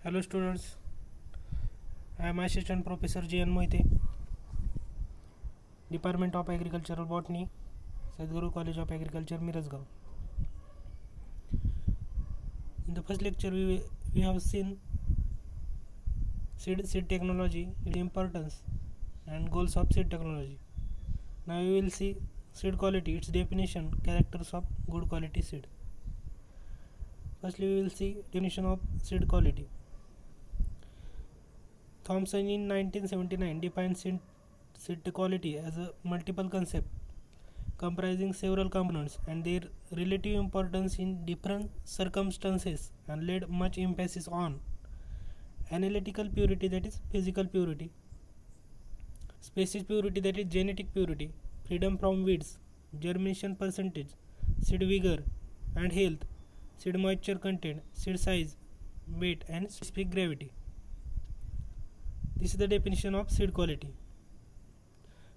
Hello students, I am Assistant Professor J.N. Moite, Department of Agricultural Botany, Sadhguru College of Agriculture, Mirasgaon. In the first lecture, we have seen seed technology, its importance, and goals of seed technology. Now we will see seed quality, its definition, characters of good quality seed. Firstly, we will see definition of seed quality. Thomson in 1979 defined seed quality as a multiple concept comprising several components and their relative importance in different circumstances, and laid much emphasis on analytical purity, that is physical purity, species purity, that is genetic purity, freedom from weeds, germination percentage, seed vigor and health, seed moisture content, seed size, weight and specific gravity. This is the definition of seed quality.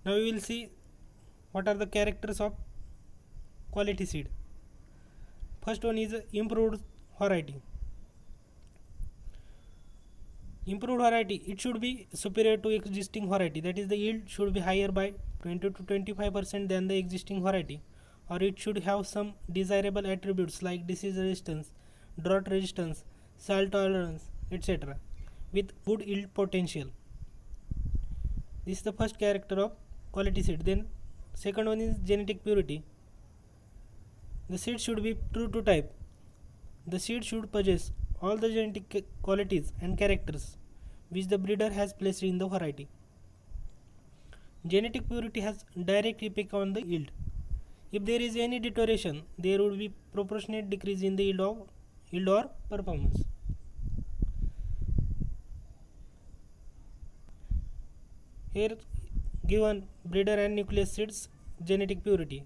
Now we will see what are the characters of quality seed. First one is improved variety. Improved variety, it should be superior to existing variety, that is the yield should be higher by 20 to 25% than the existing variety, or it should have some desirable attributes like disease resistance, drought resistance, salt tolerance, etc. with good yield potential. This is the first character of quality seed. Then second one is genetic purity. The seed should be true to type. The seed should possess all the genetic qualities and characters which the breeder has placed in the variety. Genetic purity has direct effect on the yield. If there is any deterioration, there would be proportionate decrease in the yield or performance. Here given breeder and nucleus seeds genetic purity.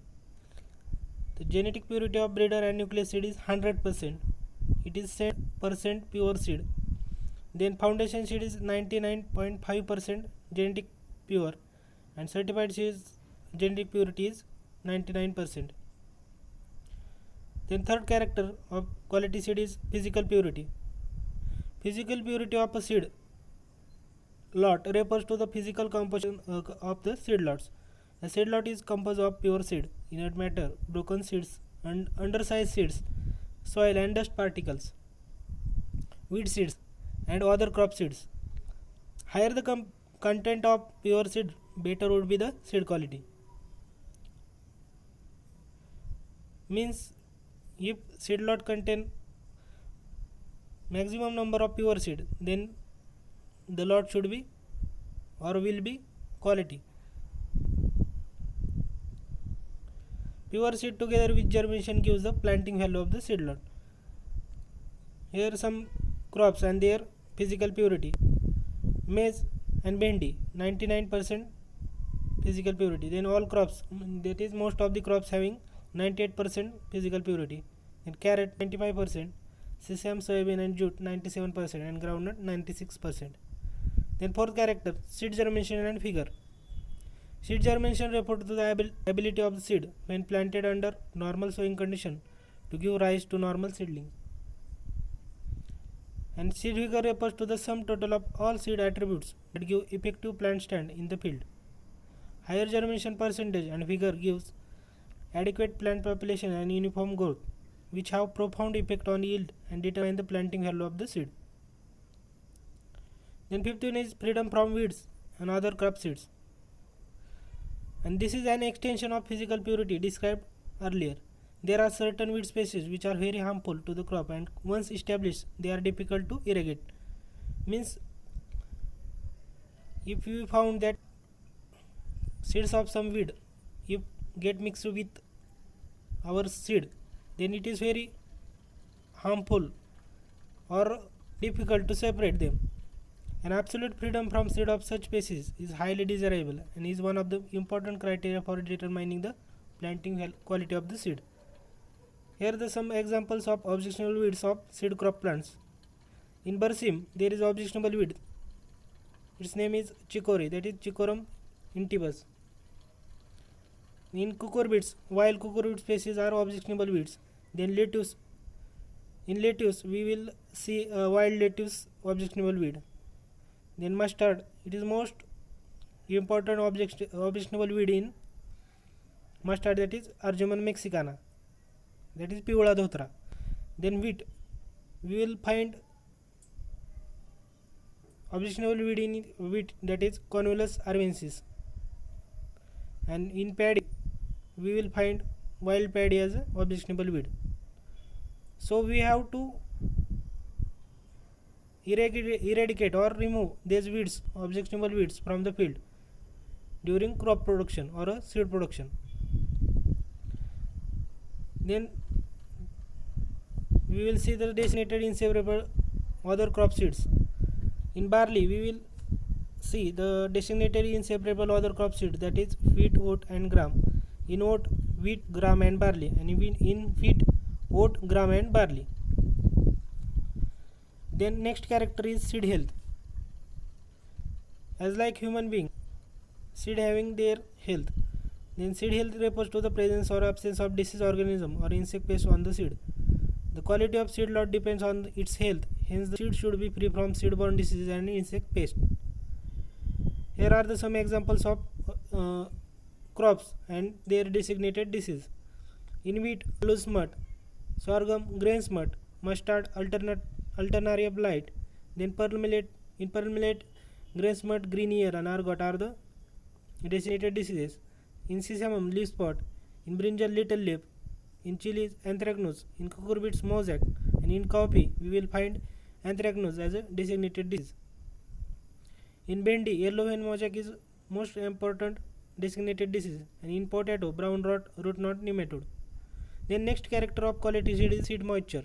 The genetic purity of breeder and nucleus seed is 100%. It is 7% pure seed. Then foundation seed is 99.5% genetic pure, and certified seeds genetic purity is 99%. Then third character of quality seed is physical purity. Physical purity of a seed lot refers to the physical composition of the seed lots. A seed lot is composed of pure seed, inert matter, broken seeds, and undersized seeds, soil and dust particles, weed seeds, and other crop seeds. Higher the content of pure seed, better would be the seed quality. Means if seed lot contain maximum number of pure seed, then the lot should be or will be quality. Pure seed together with germination gives the planting value of the seed lot. Here some crops and their physical purity. Maize and bhendi 99% physical purity. Then all crops, that is most of the crops having 98% physical purity. Then carrot 95%, sesame, soybean and jute 97%, and groundnut 96%. Then fourth character, seed germination and figure. Seed germination refers to the ability of the seed when planted under normal sowing condition to give rise to normal seedlings. And seed vigor refers to the sum total of all seed attributes that give effective plant stand in the field. Higher germination percentage and vigor gives adequate plant population and uniform growth, which have profound effect on yield and determine the planting value of the seed. Then fifth one is freedom from weeds and other crop seeds. And this is an extension of physical purity described earlier. There are certain weed species which are very harmful to the crop, and once established they are difficult to irrigate. Means if we found that seeds of some weed if get mixed with our seed, then it is very harmful or difficult to separate them. An absolute freedom from seed of such species is highly desirable and is one of the important criteria for determining the planting quality of the seed. Here are some examples of objectionable weeds of seed crop plants. In berseem, there is objectionable weed. Its name is chicory, that is Chicorum intybus. In cucurbits, while cucurbit species are objectionable weeds, then lettuce In lettuce we will see wild lettuce objectionable weed. Then mustard, it is most important objectionable weed in mustard, that is Arjumon mexicana, that is पिवळा धोत्रा. Then wheat, we will find objectionable weed in wheat, that is Convolvulus arvensis. And in paddy we will find wild paddy as objectionable weed. So we have to eradicate or remove these weeds, objectionable weeds, from the field during crop production or seed production. Then we will see the designated inseparable other crop seeds. In barley we will see the designated inseparable other crop seeds, that is wheat, oat and gram. In oat, wheat, gram and barley, and in wheat, oat, gram and barley. Then next character is seed health. As like human being, seed having their health. Then seed health refers to the presence or absence of disease organism or insect pest on the seed. The quality of seed lot depends on its health. Hence, the seed should be free from seed-borne diseases and insect pests. Here are some examples of crops and their designated disease. In wheat, loose smut, sorghum, grain smut, mustard, alternaria blight. Then pearl millet, in pearl millet, grain smut, green ear and ergot are the designated diseases. In sesame, leaf spot. In brinjal, little leaf. In chilies, anthracnose. In cucurbits, mosaic. And in coffee we will find anthracnose as a designated disease. In bhendi, yellow vein mosaic is most important designated disease. And in potato, brown rot, root knot, nematode. Then next character of quality seed is seed moisture.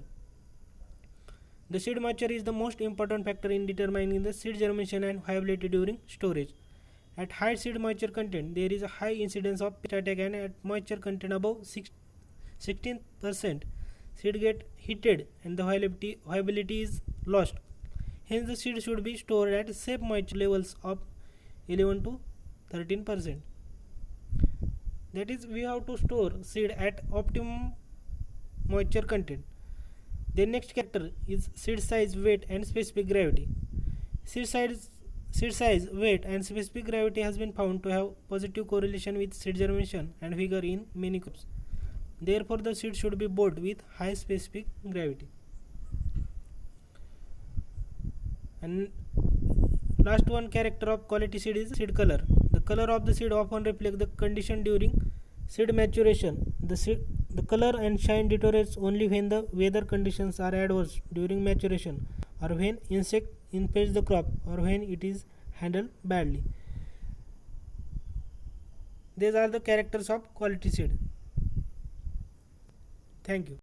The seed moisture is the most important factor in determining the seed germination and viability during storage. At high seed moisture content, there is a high incidence of pest attack, and at moisture content above 16%, seed get heated and the viability is lost. Hence, the seed should be stored at safe moisture levels of 11 to 13%. That is, we have to store seed at optimum moisture content. The next character is seed size, weight and specific gravity. Seed size, weight and specific gravity has been found to have positive correlation with seed germination and vigor in many crops. Therefore, the seed should be bought with high specific gravity. And last one character of quality seed is seed color. The color of the seed often reflects the condition during seed maturation. The color and shine deteriorates only when the weather conditions are adverse during maturation, or when insect infest the crop, or when it is handled badly. These are the characters of quality seed. Thank you.